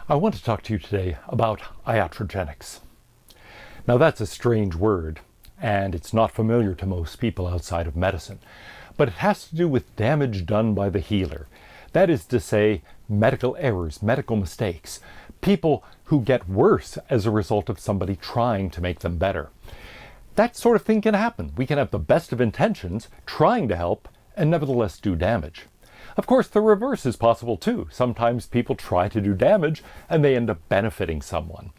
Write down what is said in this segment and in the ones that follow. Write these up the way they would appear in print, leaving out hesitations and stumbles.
I want to talk to you today about iatrogenics. Now that's a strange word, and it's not familiar to most people outside of medicine, but it has to do with damage done by the healer. That is to say, medical errors, medical mistakes, people who get worse as a result of somebody trying to make them better. That sort of thing can happen. We can have the best of intentions, trying to help, and nevertheless do damage. Of course, the reverse is possible too. Sometimes people try to do damage and they end up benefiting someone.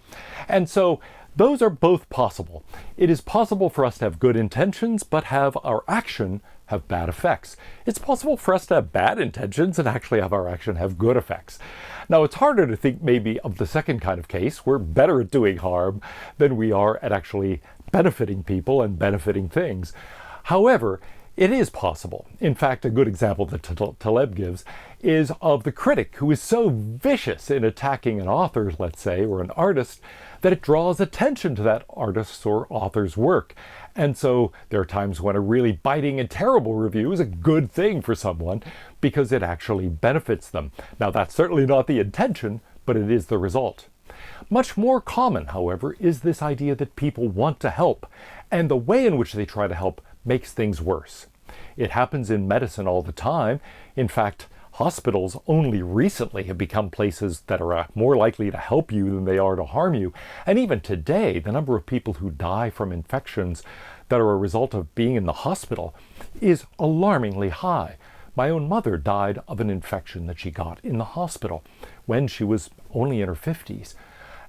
And so those are both possible. It is possible for us to have good intentions but have our action have bad effects. It's possible for us to have bad intentions and actually have our action have good effects. Now, it's harder to think maybe of the second kind of case. We're better at doing harm than we are at actually benefiting people and benefiting things. However, it is possible. In fact, a good example that Taleb gives is of the critic who is so vicious in attacking an author, let's say, or an artist, that it draws attention to that artist's or author's work. And so there are times when a really biting and terrible review is a good thing for someone because it actually benefits them. Now, that's certainly not the intention, but it is the result. Much more common, however, is this idea that people want to help, and the way in which they try to help makes things worse. It happens in medicine all the time. In fact, hospitals only recently have become places that are more likely to help you than they are to harm you. And even today, the number of people who die from infections that are a result of being in the hospital is alarmingly high. My own mother died of an infection that she got in the hospital when she was only in her 50s.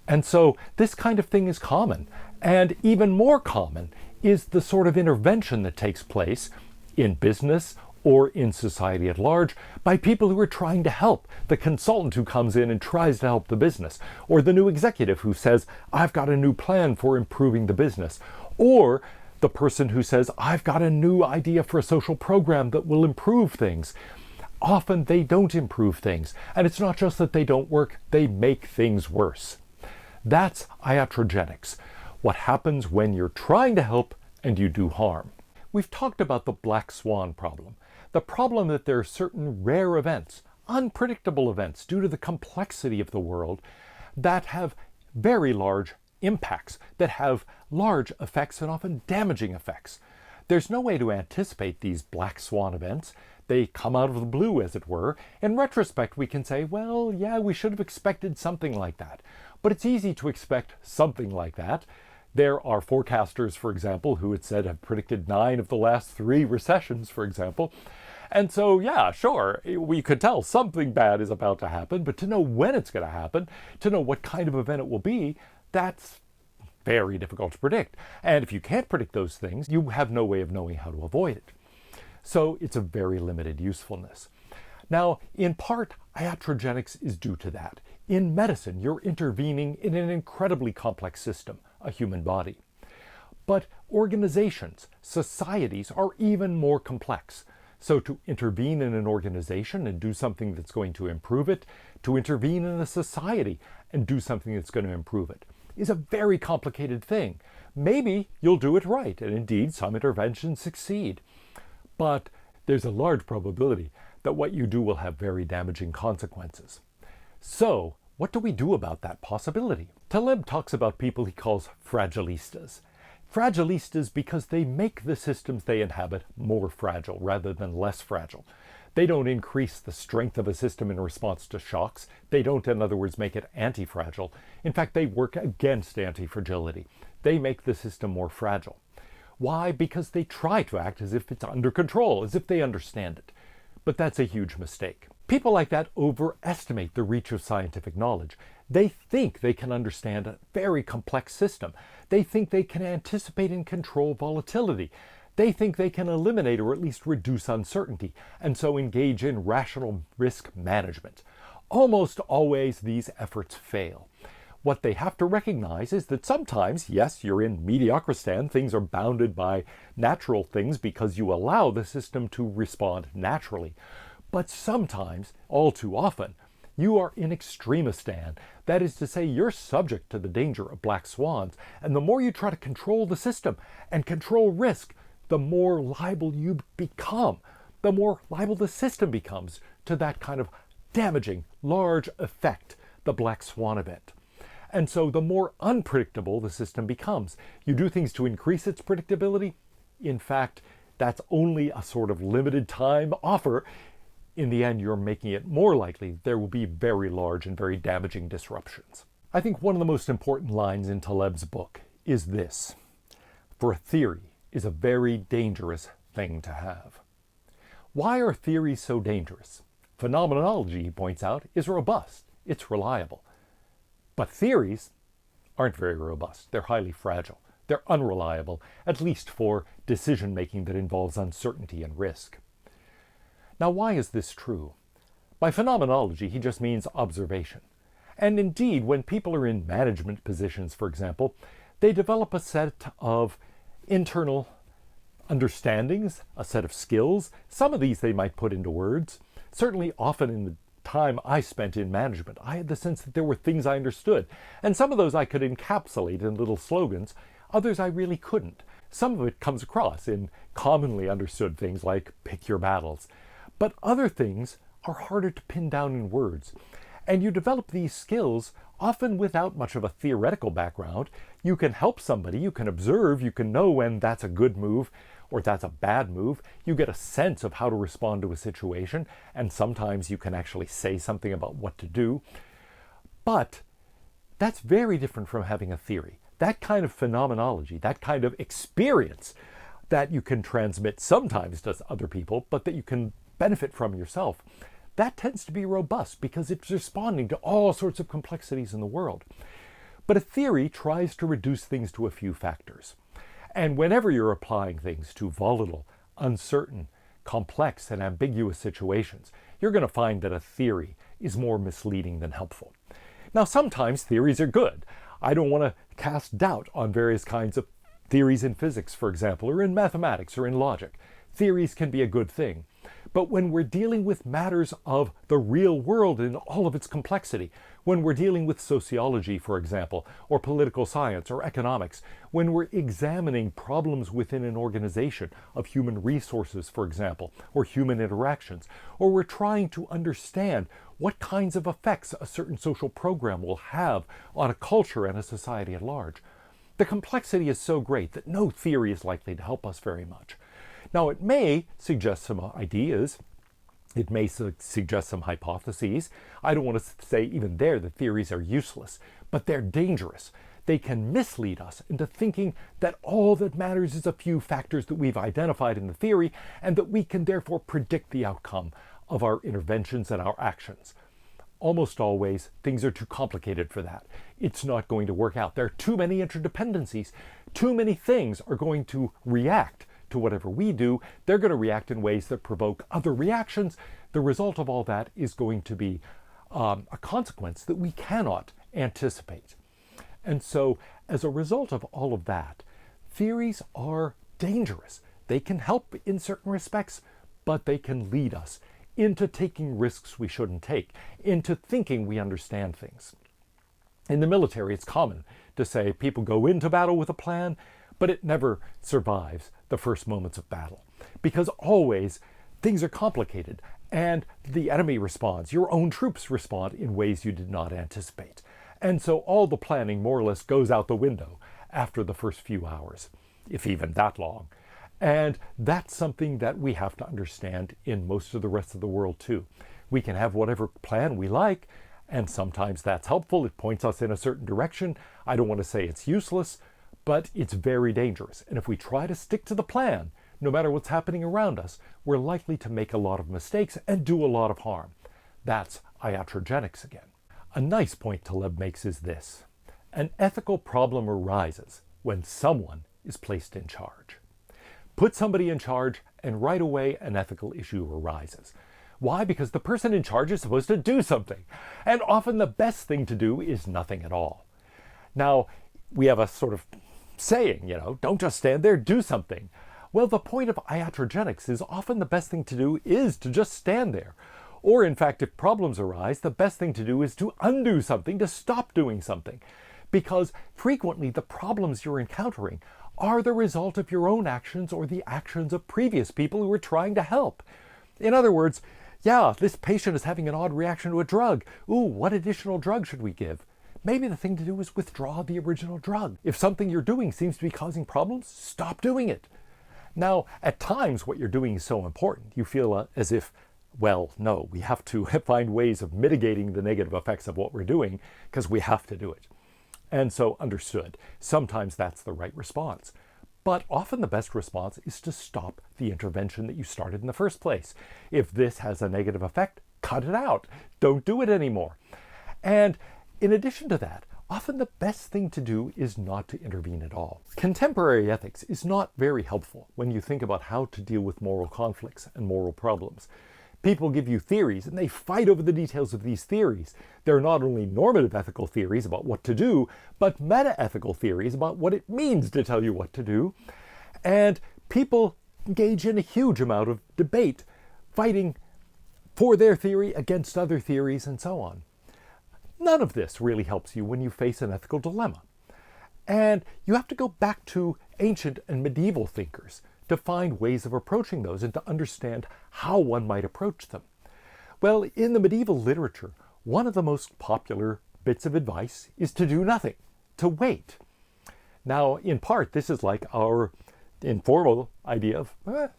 And so this kind of thing is common. And even more common is the sort of intervention that takes place in business or in society at large by people who are trying to help. The consultant who comes in and tries to help the business, or the new executive who says, I've got a new plan for improving the business, or the person who says, I've got a new idea for a social program that will improve things. Often they don't improve things. And it's not just that they don't work, they make things worse. That's iatrogenics. What happens when you're trying to help and you do harm. We've talked about the black swan problem. The problem that there are certain rare events, unpredictable events due to the complexity of the world that have very large impacts, that have large effects and often damaging effects. There's no way to anticipate these black swan events. They come out of the blue, as it were. In retrospect, we can say, well, yeah, we should have expected something like that. But it's easy to expect something like that. There are forecasters, for example, who it said have predicted 9 of the last 3 recessions, for example. And so, yeah, sure, we could tell something bad is about to happen, but to know when it's going to happen, to know what kind of event it will be, that's very difficult to predict. And if you can't predict those things, you have no way of knowing how to avoid it. So it's a very limited usefulness. Now, in part, iatrogenics is due to that. In medicine, you're intervening in an incredibly complex system, a human body. But organizations, societies are even more complex. So to intervene in an organization and do something that's going to improve it, to intervene in a society and do something that's going to improve it, is a very complicated thing. Maybe you'll do it right, and indeed some interventions succeed. But there's a large probability that what you do will have very damaging consequences. So, what do we do about that possibility? Taleb talks about people he calls fragilistas. Fragilistas because they make the systems they inhabit more fragile rather than less fragile. They don't increase the strength of a system in response to shocks. They don't, in other words, make it anti-fragile. In fact, they work against anti-fragility. They make the system more fragile. Why? Because they try to act as if it's under control, as if they understand it. But that's a huge mistake. People like that overestimate the reach of scientific knowledge. They think they can understand a very complex system. They think they can anticipate and control volatility. They think they can eliminate or at least reduce uncertainty, and so engage in rational risk management. Almost always these efforts fail. What they have to recognize is that sometimes, yes, you're in mediocristan, things are bounded by natural things because you allow the system to respond naturally. But sometimes, all too often, you are in extremistan. That is to say, you're subject to the danger of black swans. And the more you try to control the system and control risk, the more liable you become, the more liable the system becomes to that kind of damaging, large effect the black swan event. And so the more unpredictable the system becomes, you do things to increase its predictability. In fact, that's only a sort of limited time offer. In the end, you're making it more likely there will be very large and very damaging disruptions. I think one of the most important lines in Taleb's book is this: for a theory is a very dangerous thing to have. Why are theories so dangerous? Phenomenology, he points out, is robust. It's reliable. But theories aren't very robust. They're highly fragile. They're unreliable, at least for decision-making that involves uncertainty and risk. Now, why is this true? By phenomenology, he just means observation. And indeed, when people are in management positions, for example, they develop a set of internal understandings, a set of skills. Some of these they might put into words. Certainly, often in the time I spent in management, I had the sense that there were things I understood. And some of those I could encapsulate in little slogans. Others I really couldn't. Some of it comes across in commonly understood things like pick your battles. But other things are harder to pin down in words. And you develop these skills often without much of a theoretical background. You can help somebody, you can observe, you can know when that's a good move or that's a bad move. You get a sense of how to respond to a situation, and sometimes you can actually say something about what to do. But that's very different from having a theory. That kind of phenomenology, that kind of experience that you can transmit sometimes to other people, but that you can benefit from yourself, that tends to be robust because it's responding to all sorts of complexities in the world. But a theory tries to reduce things to a few factors. And whenever you're applying things to volatile, uncertain, complex, and ambiguous situations, you're going to find that a theory is more misleading than helpful. Now, sometimes theories are good. I don't want to cast doubt on various kinds of theories in physics, for example, or in mathematics or in logic. Theories can be a good thing. But when we're dealing with matters of the real world in all of its complexity, when we're dealing with sociology, for example, or political science or economics, when we're examining problems within an organization of human resources, for example, or human interactions, or we're trying to understand what kinds of effects a certain social program will have on a culture and a society at large, the complexity is so great that no theory is likely to help us very much. Now, it may suggest some ideas. It may suggest some hypotheses. I don't want to say even there that theories are useless, but they're dangerous. They can mislead us into thinking that all that matters is a few factors that we've identified in the theory, and that we can therefore predict the outcome of our interventions and our actions. Almost always, things are too complicated for that. It's not going to work out. There are too many interdependencies. Too many things are going to react to whatever we do. They're going to react in ways that provoke other reactions. The result of all that is going to be a consequence that we cannot anticipate. And so, as a result of all of that, theories are dangerous. They can help in certain respects, but they can lead us into taking risks we shouldn't take, into thinking we understand things. In the military, it's common to say people go into battle with a plan, but it never survives the first moments of battle, because always things are complicated and the enemy responds. Your own troops respond in ways you did not anticipate. And so all the planning more or less goes out the window after the first few hours, if even that long. And that's something that we have to understand in most of the rest of the world too. We can have whatever plan we like, and sometimes that's helpful. It points us in a certain direction. I don't want to say it's useless, but it's very dangerous. And if we try to stick to the plan, no matter what's happening around us, we're likely to make a lot of mistakes and do a lot of harm. That's iatrogenics again. A nice point Taleb makes is this: an ethical problem arises when someone is placed in charge. Put somebody in charge, and right away an ethical issue arises. Why? Because the person in charge is supposed to do something. And often the best thing to do is nothing at all. Now, we have a sort of saying, don't just stand there, do something. Well, the point of iatrogenics is often the best thing to do is to just stand there. Or in fact, if problems arise, the best thing to do is to undo something, to stop doing something. Because frequently the problems you're encountering are the result of your own actions or the actions of previous people who were trying to help. In other words, Yeah, this patient is having an odd reaction to a drug. Ooh, what additional drug should we give? Maybe the thing to do is withdraw the original drug. If something you're doing seems to be causing problems, stop doing it. Now, at times what you're doing is so important, you feel as if, well, no, we have to find ways of mitigating the negative effects of what we're doing because we have to do it. And so, understood, sometimes that's the right response. But often the best response is to stop the intervention that you started in the first place. If this has a negative effect, cut it out. Don't do it anymore. And in addition to that, often the best thing to do is not to intervene at all. Contemporary ethics is not very helpful when you think about how to deal with moral conflicts and moral problems. People give you theories and they fight over the details of these theories. They're not only normative ethical theories about what to do, but meta-ethical theories about what it means to tell you what to do. And people engage in a huge amount of debate, fighting for their theory against other theories and so on. None of this really helps you when you face an ethical dilemma. And you have to go back to ancient and medieval thinkers to find ways of approaching those and to understand how one might approach them. Well, in the medieval literature, one of the most popular bits of advice is to do nothing, to wait. Now, in part, this is like our informal idea of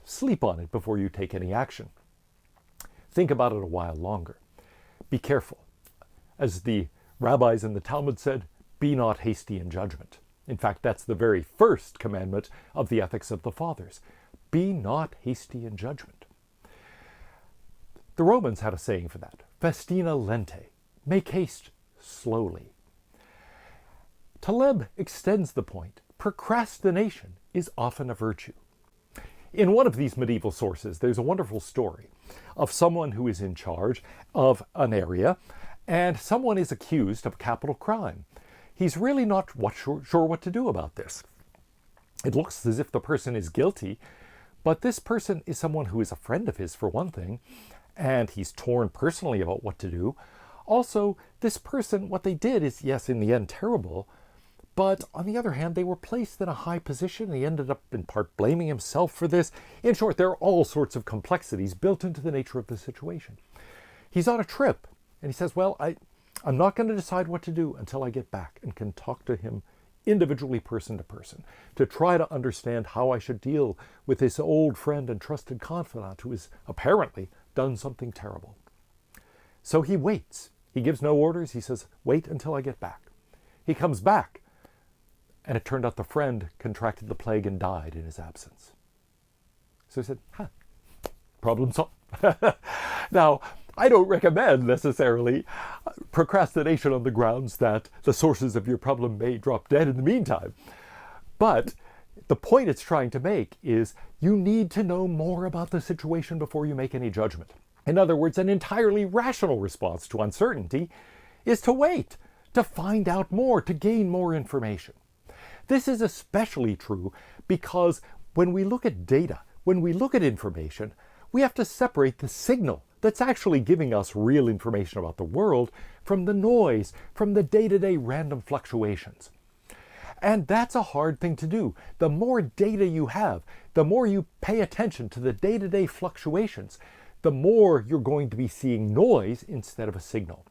sleep on it before you take any action. Think about it a while longer. Be careful. As the rabbis in the Talmud said, be not hasty in judgment. In fact, that's the very first commandment of the ethics of the fathers. Be not hasty in judgment. The Romans had a saying for that. Festina lente. Make haste slowly. Taleb extends the point. Procrastination is often a virtue. In one of these medieval sources, there's a wonderful story of someone who is in charge of an area, and someone is accused of a capital crime. He's really not sure what to do about this. It looks as if the person is guilty, but this person is someone who is a friend of his, for one thing, and he's torn personally about what to do. Also, this person, what they did is, yes, in the end, terrible, but on the other hand, they were placed in a high position. He ended up in part blaming himself for this. In short, there are all sorts of complexities built into the nature of the situation. He's on a trip, and he says, well, I'm not going to decide what to do until I get back and can talk to him individually, person to person, to try to understand how I should deal with this old friend and trusted confidant who has apparently done something terrible. So he waits. He gives no orders. He says, wait until I get back. He comes back, and it turned out the friend contracted the plague and died in his absence. So he said, problem solved. Now, I don't recommend necessarily procrastination on the grounds that the sources of your problem may drop dead in the meantime. But the point it's trying to make is you need to know more about the situation before you make any judgment. In other words, an entirely rational response to uncertainty is to wait, to find out more, to gain more information. This is especially true because when we look at data, when we look at information, we have to separate the signal that's actually giving us real information about the world from the noise, from the day-to-day random fluctuations. And that's a hard thing to do. The more data you have, the more you pay attention to the day-to-day fluctuations, the more you're going to be seeing noise instead of a signal.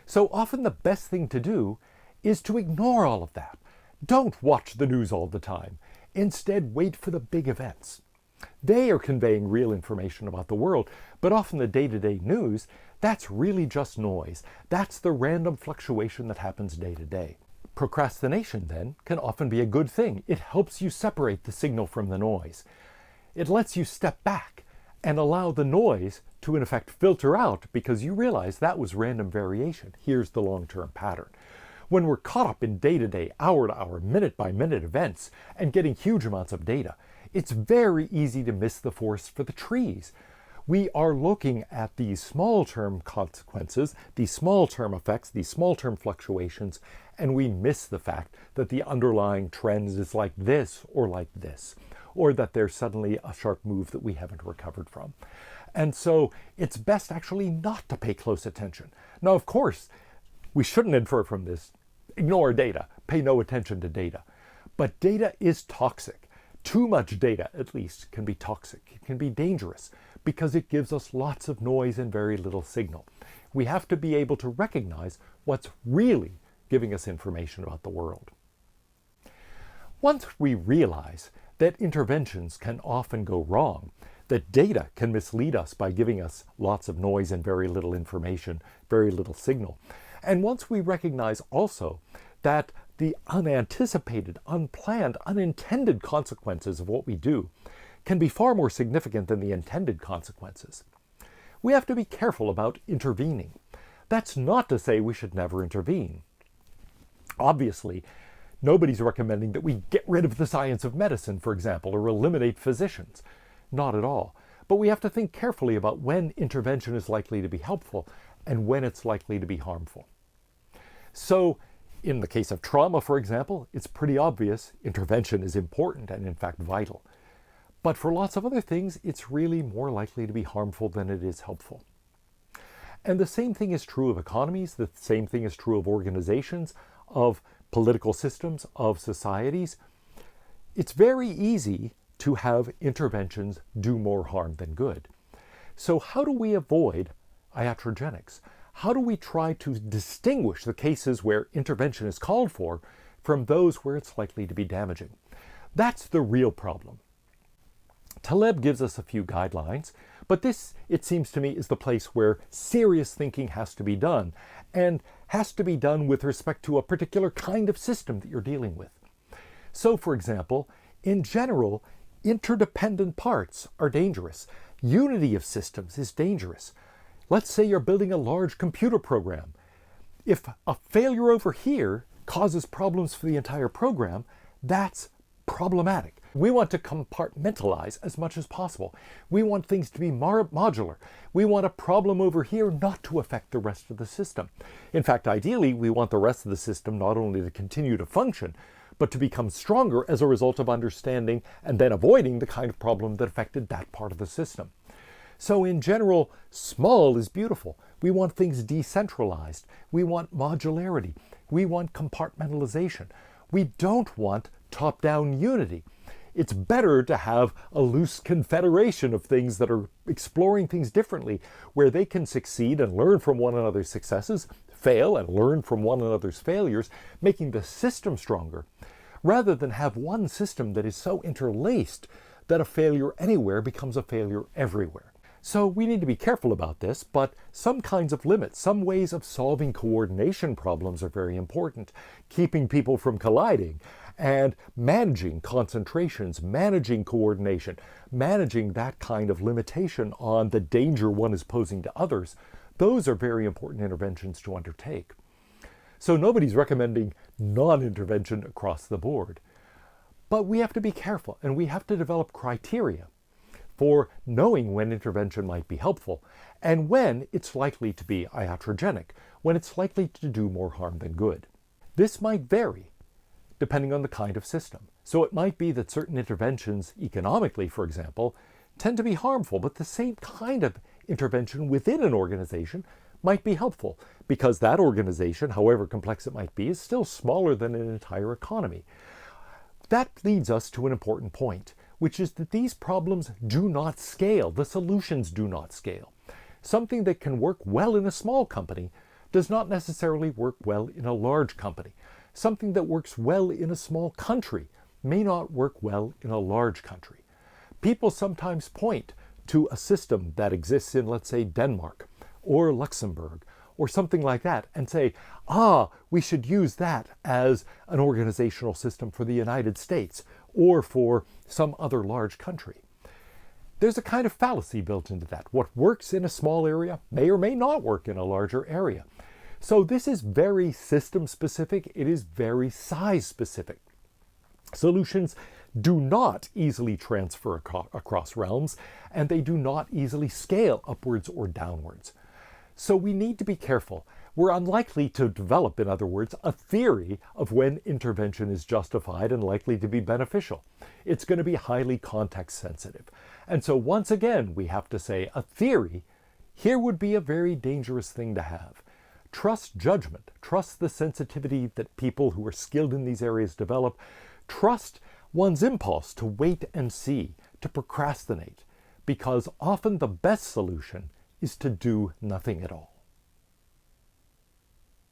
So often the best thing to do is to ignore all of that. Don't watch the news all the time. Instead, wait for the big events. They are conveying real information about the world, but often the day-to-day news, that's really just noise. That's the random fluctuation that happens day to day. Procrastination, then, can often be a good thing. It helps you separate the signal from the noise. It lets you step back and allow the noise to, in effect, filter out because you realize that was random variation. Here's the long-term pattern. When we're caught up in day-to-day, hour-to-hour, minute-by-minute events and getting huge amounts of data, it's very easy to miss the forest for the trees. We are looking at these small-term consequences, these small-term effects, these small-term fluctuations, and we miss the fact that the underlying trends is like this, or that there's suddenly a sharp move that we haven't recovered from. And so it's best actually not to pay close attention. Now, of course, we shouldn't infer from this, ignore data, pay no attention to data. But data is toxic. Too much data, at least, can be toxic. It can be dangerous because it gives us lots of noise and very little signal. We have to be able to recognize what's really giving us information about the world. Once we realize that interventions can often go wrong, that data can mislead us by giving us lots of noise and very little information, very little signal, and once we recognize also that the unanticipated, unplanned, unintended consequences of what we do can be far more significant than the intended consequences, we have to be careful about intervening. That's not to say we should never intervene. Obviously, nobody's recommending that we get rid of the science of medicine, for example, or eliminate physicians. Not at all. But we have to think carefully about when intervention is likely to be helpful and when it's likely to be harmful. So, in the case of trauma, for example, it's pretty obvious intervention is important and in fact vital. But for lots of other things, it's really more likely to be harmful than it is helpful. And the same thing is true of economies, the same thing is true of organizations, of political systems, of societies. It's very easy to have interventions do more harm than good. So how do we avoid iatrogenics? How do we try to distinguish the cases where intervention is called for from those where it's likely to be damaging? That's the real problem. Taleb gives us a few guidelines, but this, it seems to me, is the place where serious thinking has to be done, and has to be done with respect to a particular kind of system that you're dealing with. So, for example, in general, interdependent parts are dangerous. Unity of systems is dangerous. Let's say you're building a large computer program. If a failure over here causes problems for the entire program, that's problematic. We want to compartmentalize as much as possible. We want things to be modular. We want a problem over here not to affect the rest of the system. In fact, ideally, we want the rest of the system not only to continue to function, but to become stronger as a result of understanding and then avoiding the kind of problem that affected that part of the system. So in general, small is beautiful. We want things decentralized. We want modularity. We want compartmentalization. We don't want top-down unity. It's better to have a loose confederation of things that are exploring things differently, where they can succeed and learn from one another's successes, fail and learn from one another's failures, making the system stronger, rather than have one system that is so interlaced that a failure anywhere becomes a failure everywhere. So we need to be careful about this, but some kinds of limits, some ways of solving coordination problems are very important. Keeping people from colliding and managing concentrations, managing coordination, managing that kind of limitation on the danger one is posing to others, those are very important interventions to undertake. So nobody's recommending non-intervention across the board. But we have to be careful, and we have to develop criteria for knowing when intervention might be helpful and when it's likely to be iatrogenic, when it's likely to do more harm than good. This might vary depending on the kind of system. So it might be that certain interventions, economically, for example, tend to be harmful, but the same kind of intervention within an organization might be helpful because that organization, however complex it might be, is still smaller than an entire economy. That leads us to an important point, which is that these problems do not scale. The solutions do not scale. Something that can work well in a small company does not necessarily work well in a large company. Something that works well in a small country may not work well in a large country. People sometimes point to a system that exists in, let's say, Denmark or Luxembourg or something like that and say, we should use that as an organizational system for the United States or for some other large country. There's a kind of fallacy built into that. What works in a small area may or may not work in a larger area. So this is very system specific. It is very size specific. Solutions do not easily transfer across realms, and they do not easily scale upwards or downwards. So we need to be careful. We're unlikely to develop, in other words, a theory of when intervention is justified and likely to be beneficial. It's going to be highly context sensitive. And so once again, we have to say a theory here would be a very dangerous thing to have. Trust judgment. Trust the sensitivity that people who are skilled in these areas develop. Trust one's impulse to wait and see, to procrastinate. because often the best solution is to do nothing at all.